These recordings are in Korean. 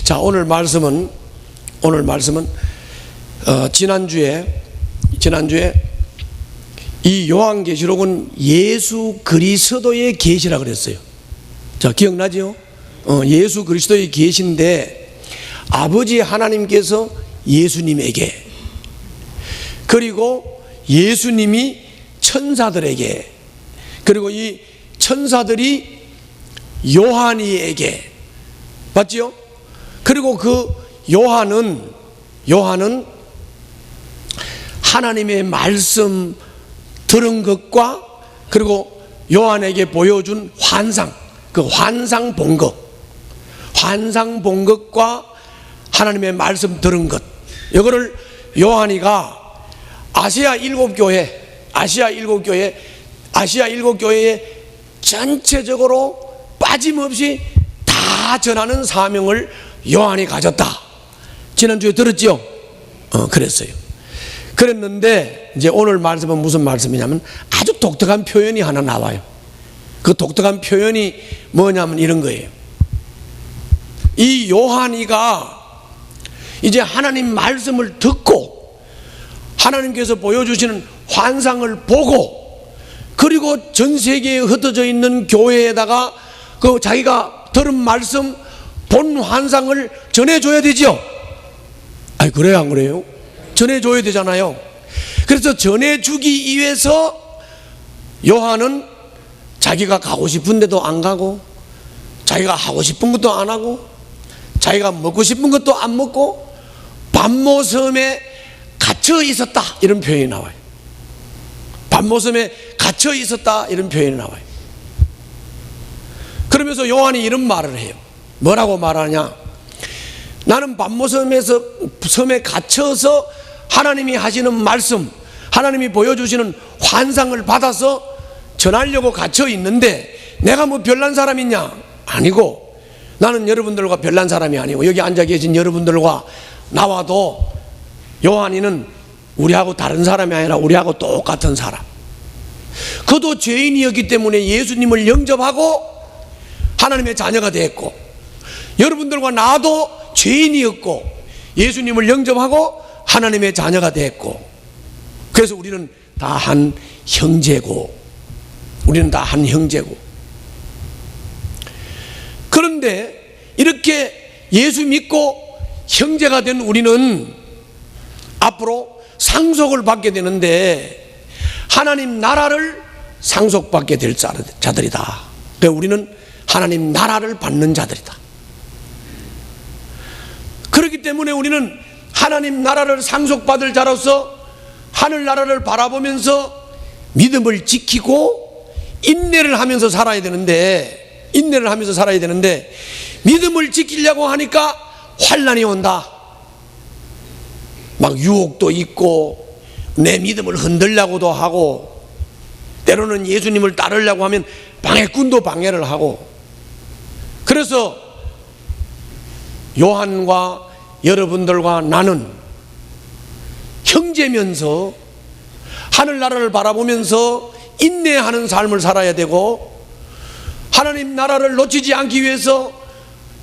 자, 오늘 말씀은 지난주에 이 요한계시록은 예수 그리스도의 계시라 그랬어요. 자, 기억나죠? 예수 그리스도의 계시인데 아버지 하나님께서 예수님에게, 그리고 예수님이 천사들에게, 그리고 이 천사들이 요한이에게, 맞지요? 그리고 그 요한은 하나님의 말씀 들은 것과, 그리고 요한에게 보여준 환상, 그 환상 본 것과 하나님의 말씀 들은 것, 이거를 요한이가 아시아 일곱 교회에 전체적으로 빠짐없이 다 전하는 사명을 요한이 가졌다. 지난주에 들었죠? 그랬어요. 그랬는데 이제 오늘 말씀은 무슨 말씀이냐면 아주 독특한 표현이 하나 나와요. 그 독특한 표현이 뭐냐면 이런 거예요. 이 요한이가 이제 하나님 말씀을 듣고 하나님께서 보여주시는 환상을 보고, 그리고 전 세계에 흩어져 있는 교회에다가 그 자기가 들은 말씀, 본 환상을 전해줘야 되죠. 아니, 그래요, 안 그래요? 전해줘야 되잖아요. 그래서 전해주기 위해서 요한은 자기가 가고 싶은 데도 안 가고, 자기가 하고 싶은 것도 안 하고, 자기가 먹고 싶은 것도 안 먹고 밤모섬에 갇혀 있었다, 이런 표현이 나와요. 밤모섬에 갇혀 있었다, 이런 표현이 나와요. 그러면서 요한이 이런 말을 해요. 뭐라고 말하냐? 나는 밤모섬에 갇혀서 하나님이 하시는 말씀, 하나님이 보여주시는 환상을 받아서 전하려고 갇혀 있는데 내가 뭐 별난 사람이냐? 아니고, 나는 여러분들과 별난 사람이 아니고, 여기 앉아 계신 여러분들과 나와도 요한이는 우리하고 다른 사람이 아니라 우리하고 똑같은 사람. 그도 죄인이었기 때문에 예수님을 영접하고 하나님의 자녀가 됐고, 여러분들과 나도 죄인이었고 예수님을 영접하고 하나님의 자녀가 됐고, 그래서 우리는 다 한 형제고, 그런데 이렇게 예수 믿고 형제가 된 우리는 앞으로 상속을 받게 되는데 하나님 나라를 상속받게 될 자들이다. 그러니까 우리는 하나님 나라를 받는 자들이다. 그렇기 때문에 우리는 하나님 나라를 상속받을 자로서 하늘나라를 바라보면서 믿음을 지키고 인내를 하면서 살아야 되는데, 믿음을 지키려고 하니까 환난이 온다. 막 유혹도 있고 내 믿음을 흔들려고도 하고, 때로는 예수님을 따르려고 하면 방해꾼도 방해를 하고. 그래서 요한과 여러분들과 나는 형제면서 하늘나라를 바라보면서 인내하는 삶을 살아야 되고, 하나님 나라를 놓치지 않기 위해서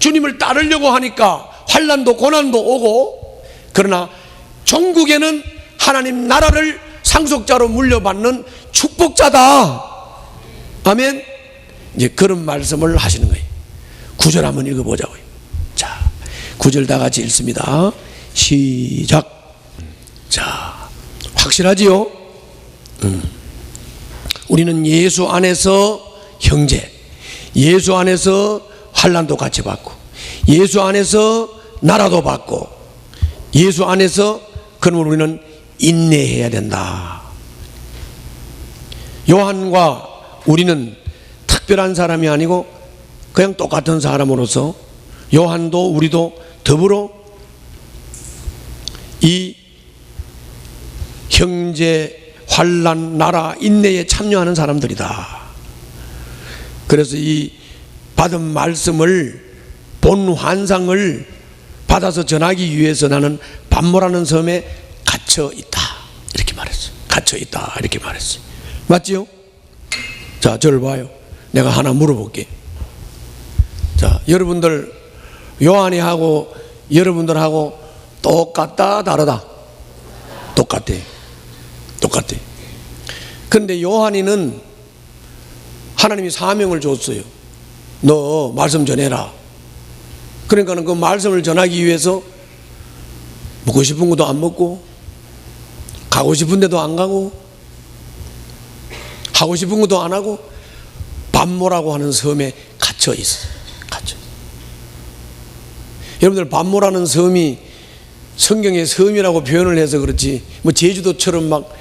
주님을 따르려고 하니까 환난도 고난도 오고, 그러나 종국에는 하나님 나라를 상속자로 물려받는 축복자다. 아멘. 이제 그런 말씀을 하시는 거예요. 9절 한번 읽어보자고요. 자, 9절 다 같이 읽습니다. 시작. 자, 확실하지요? 우리는 예수 안에서 형제, 예수 안에서 환난도 같이 받고, 예수 안에서 나라도 받고, 예수 안에서, 그러면 우리는 인내해야 된다. 요한과 우리는 특별한 사람이 아니고 그냥 똑같은 사람으로서 요한도 우리도 더불어 이 형제, 환난, 나라, 인내에 참여하는 사람들이다. 그래서 이 받은 말씀을, 본 환상을 받아서 전하기 위해서 나는 밤모라는 섬에 갇혀 있다, 이렇게 말했어요. 갇혀 있다, 이렇게 말했어요. 맞지요? 자, 저를 봐요. 내가 하나 물어볼게. 자, 여러분들 요한이 하고 여러분들하고 똑같다 다르다? 똑같아. 그런데 요한이는 하나님이 사명을 줬어요. 너 말씀 전해라. 그러니까는 그 말씀을 전하기 위해서 먹고 싶은 것도 안 먹고, 가고 싶은 데도 안 가고, 하고 싶은 것도 안 하고, 반모라고 하는 섬에 갇혀 있어. 여러분들, 반모라는 섬이 성경의 섬이라고 표현을 해서 그렇지, 뭐 제주도처럼 막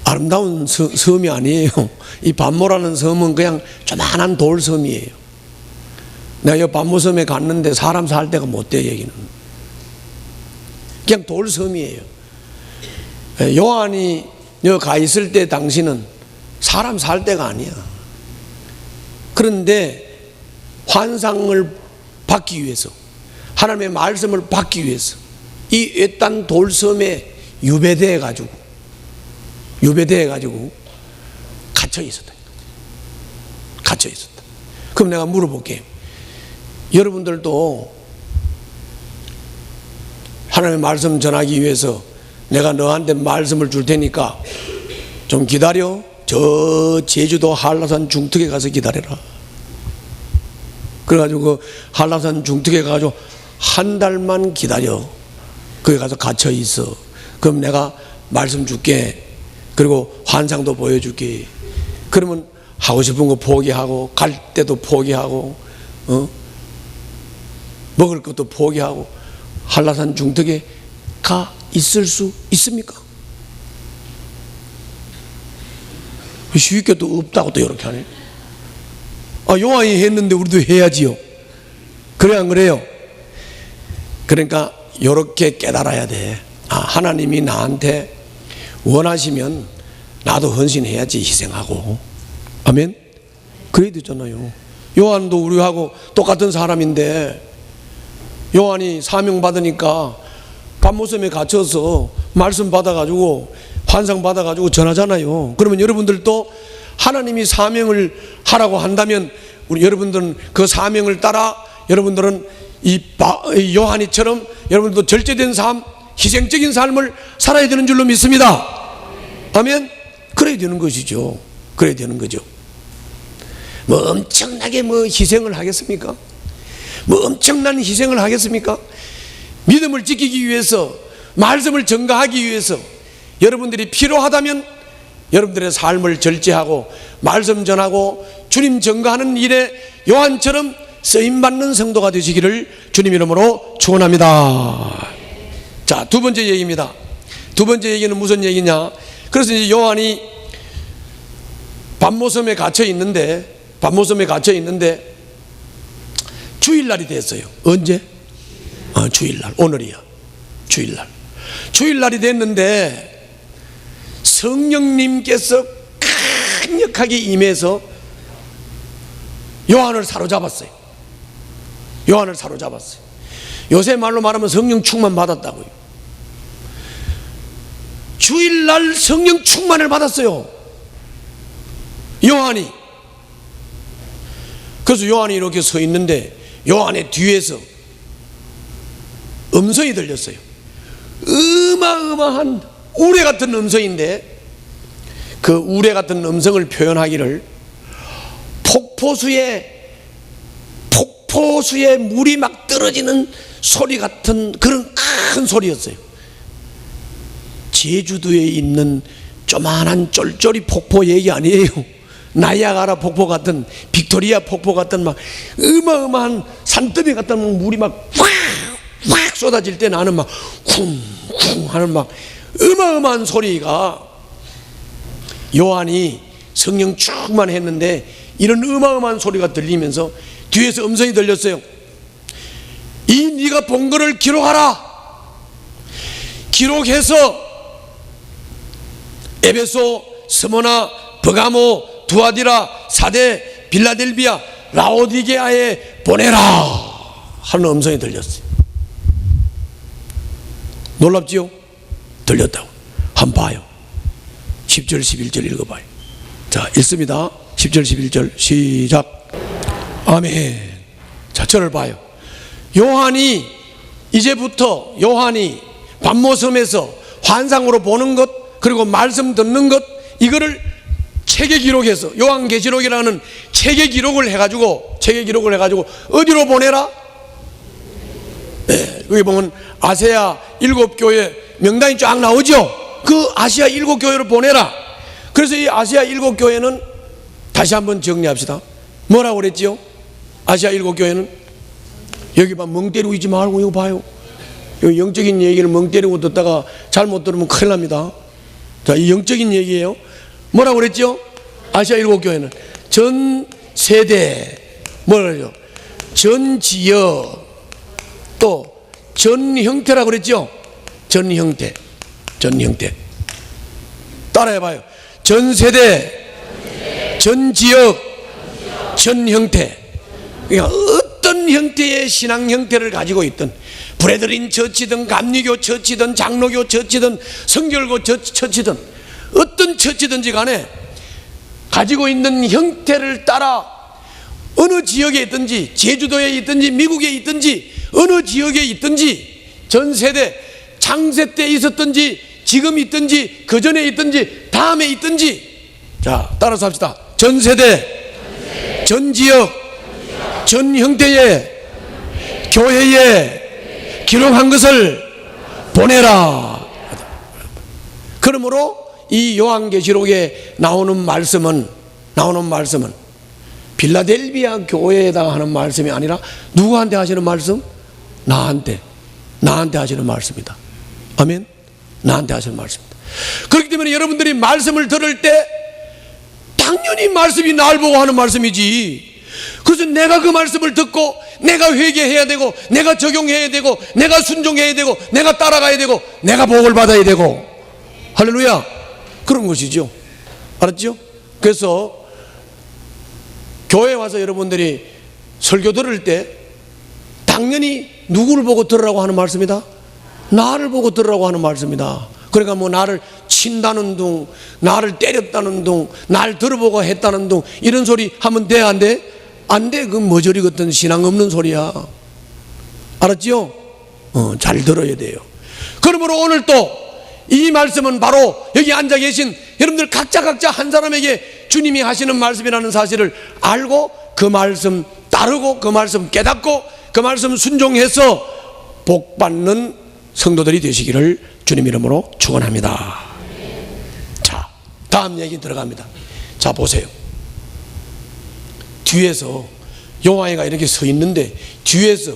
아름다운 섬이 아니에요. 이 반모라는 섬은 그냥 조만한 돌섬이에요. 내가 이 반모섬에 갔는데 사람 살 데가 못 돼. 여기는 그냥 돌섬이에요. 요한이 여기 가 있을 때 당시는 사람 살 데가 아니야. 그런데 환상을 받기 위해서, 하나님의 말씀을 받기 위해서 이 외딴 돌섬에 유배되어 가지고 갇혀 있었다. 그럼 내가 물어볼게요. 여러분들도 하나님의 말씀 전하기 위해서 내가 너한테 말씀을 줄 테니까 좀 기다려. 저 제주도 한라산 중턱에 가서 기다려라. 그래가지고 그 한라산 중턱에 가가지고 한 달만 기다려. 거기 가서 갇혀 있어. 그럼 내가 말씀 줄게. 그리고 환상도 보여줄게. 그러면 하고 싶은 거 포기하고, 갈 때도 포기하고, 먹을 것도 포기하고 한라산 중턱에 가 있을 수 있습니까? 쉽게 또 없다고 또 이렇게 하네. 요한이 했는데 우리도 해야지요. 그래 안 그래요? 그러니까 이렇게 깨달아야 돼. 하나님이 나한테 원하시면 나도 헌신해야지. 희생하고. 아멘? 그래야 되잖아요. 요한도 우리하고 똑같은 사람인데, 요한이 사명 받으니까 반모섬에 갇혀서 말씀 받아가지고 환상 받아가지고 전하잖아요. 그러면 여러분들도 하나님이 사명을 하라고 한다면 여러분들은 그 사명을 따라 여러분들은 이 요한이처럼 여러분들도 절제된 삶, 희생적인 삶을 살아야 되는 줄로 믿습니다. 아멘? 그래야 되는 것이죠. 그래야 되는 거죠. 뭐 엄청나게 희생을 하겠습니까? 뭐 엄청난 희생을 하겠습니까? 믿음을 지키기 위해서, 말씀을 전가하기 위해서 여러분들이 필요하다면 여러분들의 삶을 절제하고 말씀 전하고 주님 전가하는 일에 요한처럼 쓰임받는 성도가 되시기를 주님 이름으로 축원합니다. 자, 두 번째 얘기입니다. 두 번째 얘기는 무슨 얘기냐? 그래서 이제 요한이 반모섬에 갇혀 있는데 주일날이 됐어요. 언제? 주일날. 오늘이야. 주일날이 됐는데 성령님께서 강력하게 임해서 요한을 사로잡았어요. 요새 말로 말하면 성령 충만 받았다고요. 주일날 성령 충만을 받았어요, 요한이. 그래서 요한이 이렇게 서 있는데 요한의 뒤에서 음성이 들렸어요. 어마어마한 우레 같은 음성인데, 그 우레 같은 음성을 표현하기를 폭포수에 물이 막 떨어지는 소리 같은 그런 큰 소리였어요. 제주도에 있는 조만한 쫄쫄이 폭포 얘기 아니에요. 나이아가라 폭포 같은, 빅토리아 폭포 같은 막 어마어마한 산더미 같은 물이 막 확 쏟아질 때 나는 막 쿵쿵 하는 막 어마어마한 소리가, 요한이 성령 충만했는데 이런 어마어마한 소리가 들리면서 뒤에서 음성이 들렸어요. 이 네가 본 거를 기록하라. 기록해서 에베소, 스모나, 버가모, 두아디라, 사데, 빌라델비아, 라오디게아에 보내라 하는 음성이 들렸어요. 놀랍지요? 들렸다고. 한번 봐요. 10절 11절 읽어봐요. 자, 읽습니다. 10절 11절 시작. 아멘. 자, 저를 봐요. 요한이 이제부터 요한이 반모섬에서 환상으로 보는 것, 그리고 말씀 듣는 것, 이거를 책에 기록해서 요한계시록이라는 책에 기록을 해가지고 어디로 보내라? 네, 여기 보면 아시아 7교회 명단이 쫙 나오죠. 그 아시아 7교회로 보내라. 그래서 이 아시아 7교회는 다시 한번 정리합시다. 뭐라고 그랬지요? 아시아 7교회는 여기 봐, 멍 때리고 있지 말고 이거 봐요. 여기 영적인 얘기를 멍 때리고 듣다가 잘못 들으면 큰일 납니다. 자, 이 영적인 얘기예요. 뭐라고 그랬죠? 아시아 7교회는 전 세대, 뭐라 그러죠? 전 지역, 또 전 형태라고 그랬죠? 전 형태. 따라해봐요. 전 세대, 전 지역, 전 형태. 그러니까 어떤 형태의 신앙 형태를 가지고 있든, 브레드린 처치든 감리교 처치든 장로교 처치든 성결교 처치든 어떤 처치든지 간에 가지고 있는 형태를 따라 어느 지역에 있든지, 제주도에 있든지 미국에 있든지 어느 지역에 있든지, 전 세대 창세 때 있었든지 지금 있든지 그 전에 있든지 다음에 있든지, 자 따라서 합시다. 전 세대, 전 지역, 전 형태의 교회에 기록한 것을 보내라. 그러므로 이 요한계시록에 나오는 말씀은 빌라델비아 교회에다 하는 말씀이 아니라 누구한테 하시는 말씀? 나한테 하시는 말씀이다. 아멘. 나한테 하시는 말씀입니다. 그렇기 때문에 여러분들이 말씀을 들을 때 당연히 말씀이 날 보고 하는 말씀이지. 그래서 내가 그 말씀을 듣고 내가 회개해야 되고, 내가 적용해야 되고, 내가 순종해야 되고, 내가 따라가야 되고, 내가 복을 받아야 되고, 할렐루야, 그런 것이죠. 알았죠? 그래서 교회에 와서 여러분들이 설교 들을 때 당연히 누구를 보고 들으라고 하는 말씀이다? 나를 보고 들으라고 하는 말씀이다. 그러니까 뭐 나를 친다는 둥, 나를 때렸다는 둥, 날 들어보고 했다는 둥, 이런 소리 하면 돼, 안 돼? 안 돼. 그 머저리 같은 신앙 없는 소리야. 알았지요? 잘 들어야 돼요. 그러므로 오늘 또 이 말씀은 바로 여기 앉아 계신 여러분들 각자 한 사람에게 주님이 하시는 말씀이라는 사실을 알고 그 말씀 따르고 그 말씀 깨닫고 그 말씀 순종해서 복 받는 성도들이 되시기를 주님 이름으로 축원합니다. 자, 다음 얘기 들어갑니다. 자, 보세요. 뒤에서 요한이가 이렇게 서 있는데 뒤에서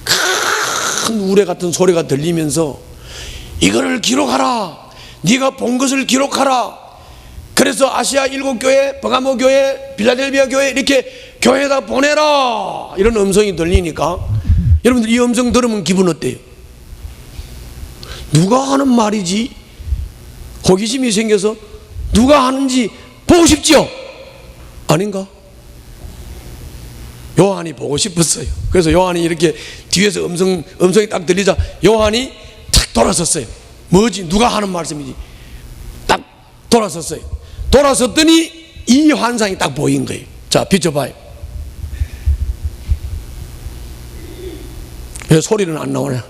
큰 우레 같은 소리가 들리면서 이거를 기록하라. 네가 본 것을 기록하라. 그래서 아시아 7교회, 버가모 교회, 빌라델비아 교회 이렇게 교회에다 보내라. 이런 음성이 들리니까 여러분들 이 음성 들으면 기분 어때요? 누가 하는 말이지? 호기심이 생겨서 누가 하는지 보고 싶죠? 아닌가? 요한이 보고 싶었어요. 그래서 요한이 이렇게 뒤에서 음성이 딱 들리자 요한이 탁 돌아섰어요. 뭐지? 누가 하는 말씀이지? 딱 돌아섰어요. 돌아섰더니 이 환상이 딱 보인 거예요. 자, 비춰봐요. 왜 소리는 안 나오냐?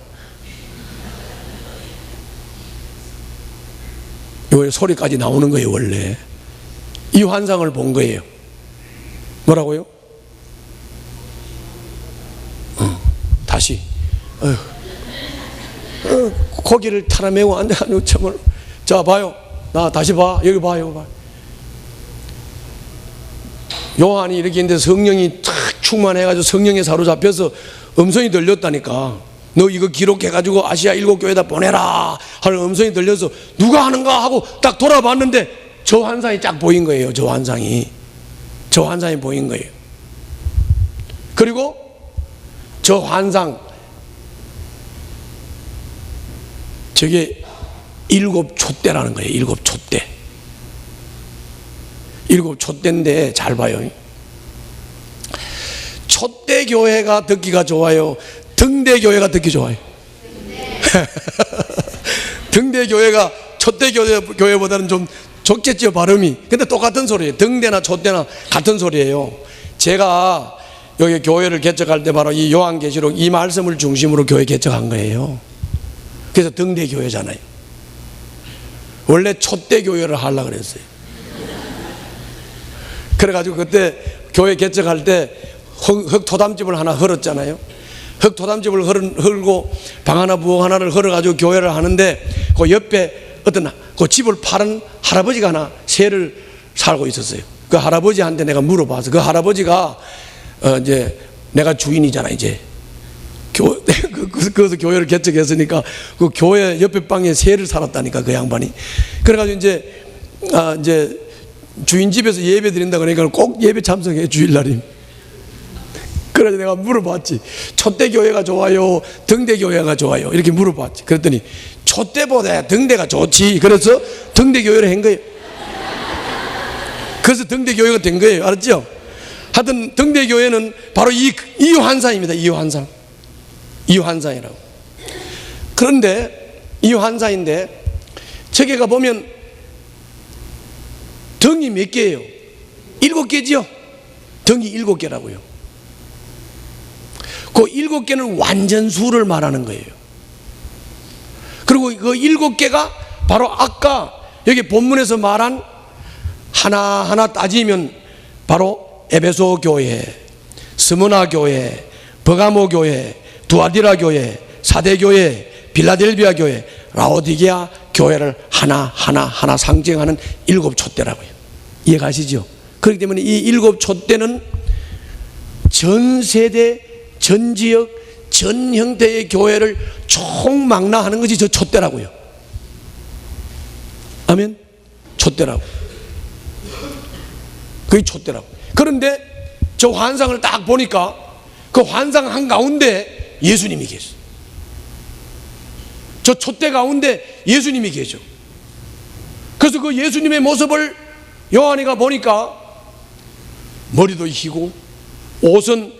요 소리까지 나오는 거예요. 원래 이 환상을 본 거예요. 뭐라고요? 다시 고기를 탈아매고 안 돼. 참을. 자, 봐요. 나 다시 봐. 여기 봐요. 요한이 이렇게 있는데 성령이 탁 충만해가지고 성령에 사로잡혀서 음성이 들렸다니까. 너 이거 기록해가지고 아시아 7교회에다 보내라 하는 음성이 들려서 누가 하는가 하고 딱 돌아봤는데 저 환상이 쫙 보인 거예요. 저 환상이 보인 거예요. 그리고 저 환상, 저게 7촛대라는 거예요. 7촛대. 7촛대인데 잘 봐요. 촛대 교회가 듣기가 좋아요? 등대 교회가 듣기 좋아요? 등대 교회가 촛대 교회보다는 좀 좋겠죠, 발음이. 근데 똑같은 소리예요. 등대나 촛대나 같은 소리예요. 제가 여기 교회를 개척할 때 바로 이 요한계시록 이 말씀을 중심으로 교회 개척한 거예요. 그래서 등대교회잖아요. 원래 촛대교회를 하려고 그랬어요. 그래가지고 그때 교회 개척할 때 흙토담집을 하나 헐었잖아요. 흙토담집을 헐고 방 하나 부엌 하나를 헐어가지고 교회를 하는데 그 옆에 어떤 그 집을 파는 할아버지가 하나 새를 살고 있었어요. 그 할아버지한테 내가 물어봐서 그 할아버지가 이제 내가 주인이잖아 이제. 그래서 교회를 개척했으니까 그 교회 옆에 방에 새를 살았다니까 그 양반이. 그래가지고 이제 주인 집에서 예배 드린다 그러니까 꼭 예배 참석해 주일날임. 그래서 내가 물어봤지. 촛대교회가 좋아요, 등대교회가 좋아요, 이렇게 물어봤지. 그랬더니 촛대보다 등대가 좋지. 그래서 등대교회를 한 거예요. 그래서 등대교회가 된 거예요. 알았죠? 하여튼 등대교회는 바로 이 환상입니다. 이 환상. 이 환상이라고. 그런데 이 환상인데 저기 가보면 등이 몇 개예요? 7개지요? 등이 7개라고요. 그 7개는 완전수를 말하는 거예요. 그리고 그 7개가 바로 아까 여기 본문에서 말한 하나하나 따지면 바로 에베소 교회, 스무나 교회, 버가모 교회, 두아디라 교회, 사대 교회, 빌라델비아 교회, 라오디게아 교회를 하나 상징하는 7촛대라고요. 이해가시죠? 그렇기 때문에 이 7촛대는 전 세대, 전 지역, 전 형태의 교회를 총망라하는 것이 저 촛대라고요. 아멘? 촛대라고. 그게 촛대라고. 그런데 저 환상을 딱 보니까 그 환상 한가운데 예수님이 계셔. 저 촛대 가운데 예수님이 계셔. 그래서 그 예수님의 모습을 요한이가 보니까 머리도 희고 옷은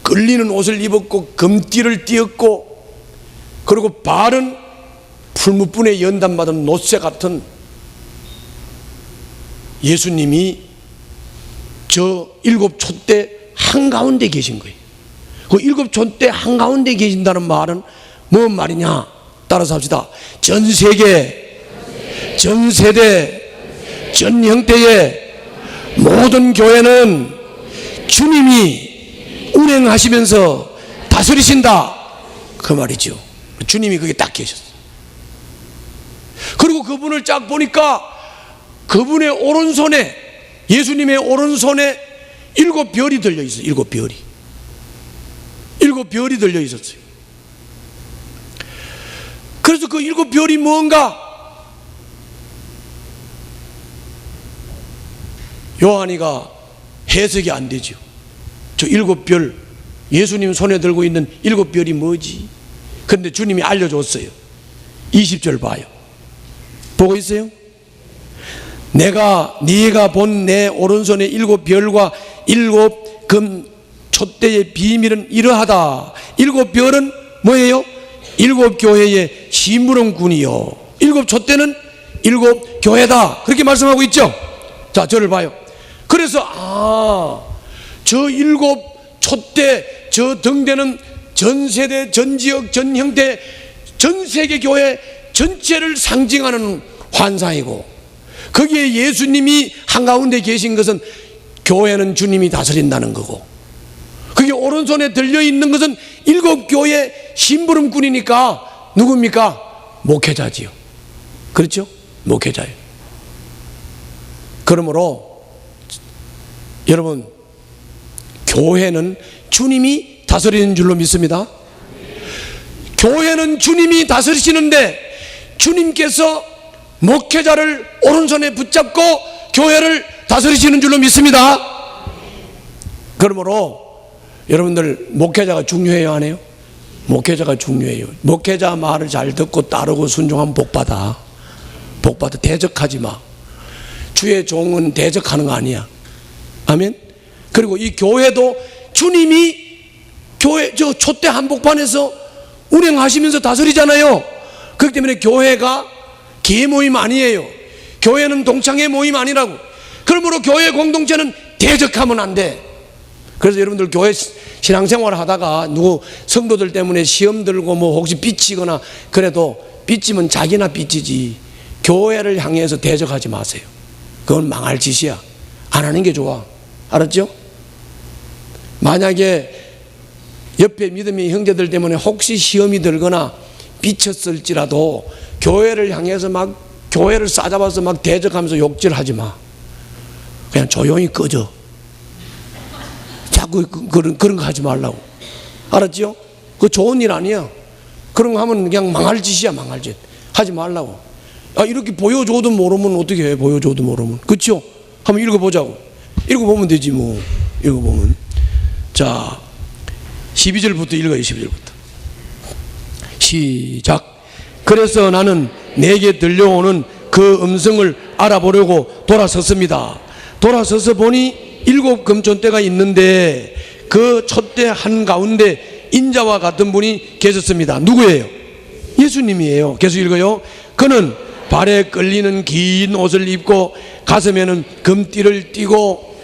끌리는 옷을 입었고 금띠를 띄었고 그리고 발은 풀무분에 연단받은 노쇠 같은 예수님이 저 7촛대 한가운데 계신 거예요. 그 7촛대 한가운데 계신다는 말은 뭔 말이냐? 따라서 합시다. 전 세계, 전 세대, 전 형태의 모든 교회는 주님이 운행하시면서 다스리신다, 그 말이죠. 주님이 거기 딱 계셨어요. 그리고 그분을 쫙 보니까 그분의 오른손에, 예수님의 오른손에 7별이 들려 있어요. 7별이. 7별이 들려 있었어요. 그래서 그 7별이 뭔가 요한이가 해석이 안 되죠. 저 7별, 예수님 손에 들고 있는 7별이 뭐지? 그런데 주님이 알려줬어요. 20절 봐요. 보고 있어요? 네가 본 내 오른손의 7별과 7금 촛대의 비밀은 이러하다. 7별은 뭐예요? 7교회의 심부름꾼이요. 7촛대는 7교회다. 그렇게 말씀하고 있죠? 자, 저를 봐요. 그래서 저 7촛대, 저 등대는 전 세대, 전 지역, 전 형태, 전 세계 교회 전체를 상징하는 환상이고, 거기에 예수님이 한가운데 계신 것은 교회는 주님이 다스린다는 거고, 그게 오른손에 들려있는 것은 7교회 심부름꾼이니까 누굽니까? 목회자지요. 그렇죠? 목회자예요. 그러므로 여러분, 교회는 주님이 다스리는 줄로 믿습니다. 교회는 주님이 다스리시는데 주님께서 목회자를 오른손에 붙잡고 교회를 다스리시는 줄로 믿습니다. 그러므로 여러분들, 목회자가 중요해요, 안 해요? 목회자가 중요해요. 목회자 말을 잘 듣고 따르고 순종하면 복받아. 복받아. 대적하지 마. 주의 종은 대적하는 거 아니야. 아멘. 그리고 이 교회도 주님이 교회 저 촛대 한복판에서 운행하시면서 다스리잖아요. 그렇기 때문에 교회가 기회 모임 아니에요. 교회는 동창회 모임 아니라고. 그러므로 교회 공동체는 대적하면 안 돼. 그래서 여러분들 교회 신앙생활 하다가 누구 성도들 때문에 시험 들고 뭐 혹시 삐치거나 그래도 삐치면 자기나 삐치지 교회를 향해서 대적하지 마세요. 그건 망할 짓이야. 안 하는 게 좋아. 알았죠? 만약에 옆에 믿음의 형제들 때문에 혹시 시험이 들거나 삐쳤을지라도 교회를 향해서 막 교회를 싸잡아서 막 대적하면서 욕질하지 마. 그냥 조용히 꺼져. 자꾸 그런 거 하지 말라고. 알았죠? 그거 좋은 일 아니야. 그런 거 하면 그냥 망할 짓이야. 망할 짓. 하지 말라고. 이렇게 보여줘도 모르면 어떻게 해. 보여줘도 모르면. 그렇죠? 한번 읽어보자고. 읽어보면 되지 뭐. 읽어보면. 자 12절부터 읽어요. 12절부터 시작. 그래서 나는 내게 들려오는 그 음성을 알아보려고 돌아섰습니다. 돌아서서 보니 7 금촌대가 있는데 그 촛대 한가운데 인자와 같은 분이 계셨습니다. 누구예요? 예수님이에요. 계속 읽어요. 그는 발에 끌리는 긴 옷을 입고 가슴에는 금띠를 띠고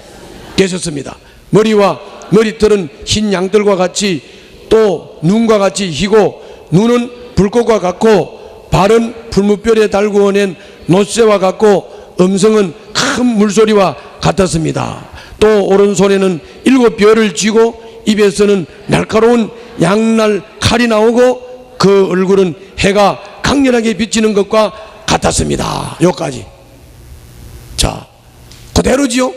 계셨습니다. 머리와 머리털은 흰 양털과 같이 또 눈과 같이 희고 눈은 불꽃과 같고 발은 풀무별에 달구어낸 노새와 같고 음성은 큰 물소리와 같았습니다. 또 오른손에는 7 벼를 쥐고 입에서는 날카로운 양날 칼이 나오고 그 얼굴은 해가 강렬하게 비치는 것과 같았습니다. 여기까지. 자, 그대로지요?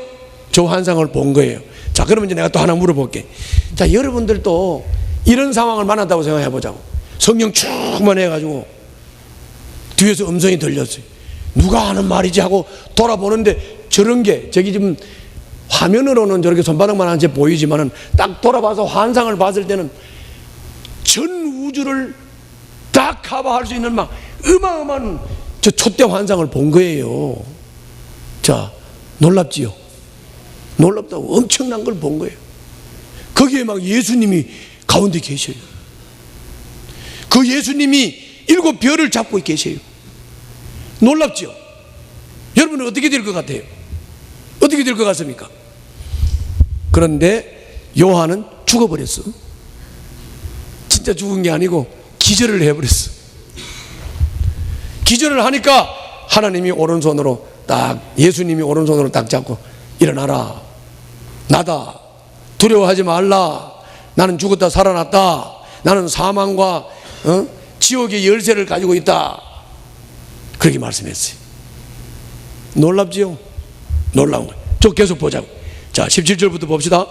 저 환상을 본 거예요. 자, 그러면 이제 내가 또 하나 물어볼게. 자, 여러분들도 이런 상황을 만났다고 생각해 보자고. 성령 충만해가지고 뒤에서 음성이 들렸어요. 누가 하는 말이지 하고 돌아보는데 저런 게 저기 지금 화면으로는 저렇게 손바닥만 한 채 보이지만은 딱 돌아봐서 환상을 봤을 때는 전 우주를 다 커버할 수 있는 막 어마어마한 저 촛대 환상을 본 거예요. 자, 놀랍지요? 놀랍다고 엄청난 걸 본 거예요. 거기에 막 예수님이 가운데 계셔요. 그 예수님이 7 별을 잡고 계셔요. 놀랍죠? 여러분은 어떻게 될 것 같아요? 어떻게 될 것 같습니까? 그런데 요한은 죽어버렸어. 진짜 죽은 게 아니고 기절을 해버렸어. 기절을 하니까 하나님이 오른손으로 딱, 예수님이 오른손으로 딱 잡고 일어나라. 나다. 두려워하지 말라. 나는 죽었다 살아났다. 나는 사망과 지옥의 열쇠를 가지고 있다. 그렇게 말씀했어요. 놀랍지요? 놀라운 거예요. 저 계속 보자고. 자, 17절부터 봅시다.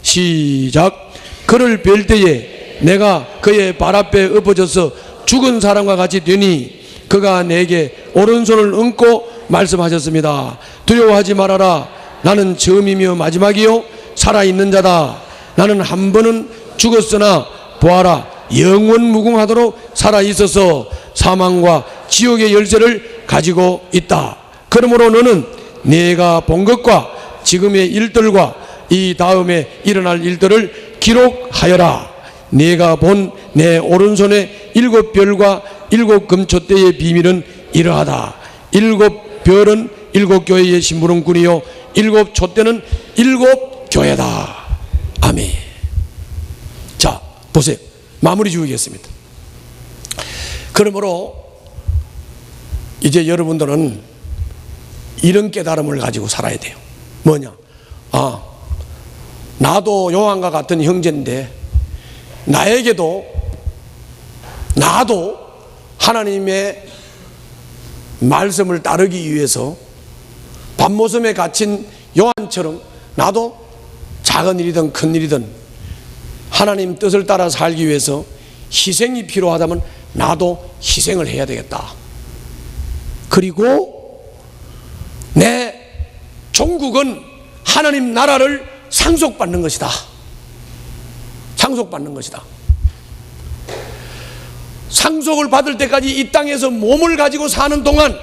시작. 그를 뵐 때에 내가 그의 발 앞에 엎어져서 죽은 사람과 같이 되니 그가 내게 오른손을 얹고 말씀하셨습니다. 두려워하지 말아라. 나는 처음이며 마지막이요 살아있는 자다. 나는 한 번은 죽었으나 보아라 영원 무궁하도록 살아있어서 사망과 지옥의 열쇠를 가지고 있다. 그러므로 너는 내가 본 것과 지금의 일들과 이 다음에 일어날 일들을 기록하여라. 내가 본 내 오른손의 7 별과 7 금촛대의 비밀은 이러하다. 7 별은 7 교회의 심부름꾼이요 7 촛대는 7 교회다. 아멘. 자, 보세요. 마무리 지으겠습니다. 그러므로 이제 여러분들은 이런 깨달음을 가지고 살아야 돼요. 뭐냐? 나도 요한과 같은 형제인데 나도 하나님의 말씀을 따르기 위해서 밤모섬에 갇힌 요한처럼 나도 작은 일이든 큰 일이든 하나님 뜻을 따라 살기 위해서 희생이 필요하다면 나도 희생을 해야 되겠다. 그리고 내 종국은 하나님 나라를 상속받는 것이다. 상속받는 것이다. 상속을 받을 때까지 이 땅에서 몸을 가지고 사는 동안,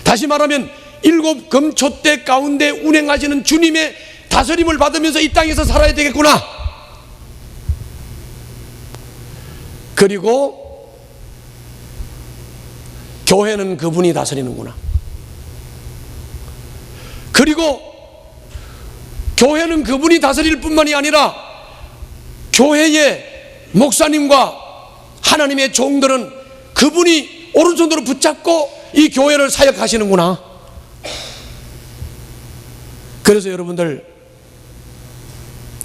다시 말하면 7 금촛대 가운데 운행하시는 주님의 다스림을 받으면서 이 땅에서 살아야 되겠구나. 그리고 교회는 그분이 다스리는구나. 그리고 교회는 그분이 다스릴 뿐만이 아니라 교회의 목사님과 하나님의 종들은 그분이 오른손으로 붙잡고 이 교회를 사역하시는구나. 그래서 여러분들,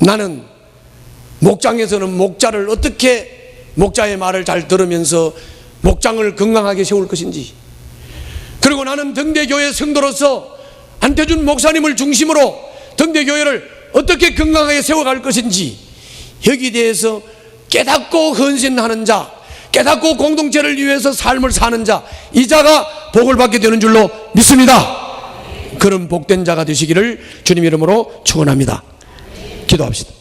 나는 목장에서는 목자를 어떻게 목자의 말을 잘 들으면서 목장을 건강하게 세울 것인지, 그리고 나는 등대교회 성도로서 안태준 목사님을 중심으로 등대교회를 어떻게 건강하게 세워갈 것인지, 여기에 대해서 깨닫고 헌신하는 자, 깨닫고 공동체를 위해서 삶을 사는 자, 이 자가 복을 받게 되는 줄로 믿습니다. 그런 복된 자가 되시기를 주님 이름으로 축원합니다. 기도합시다.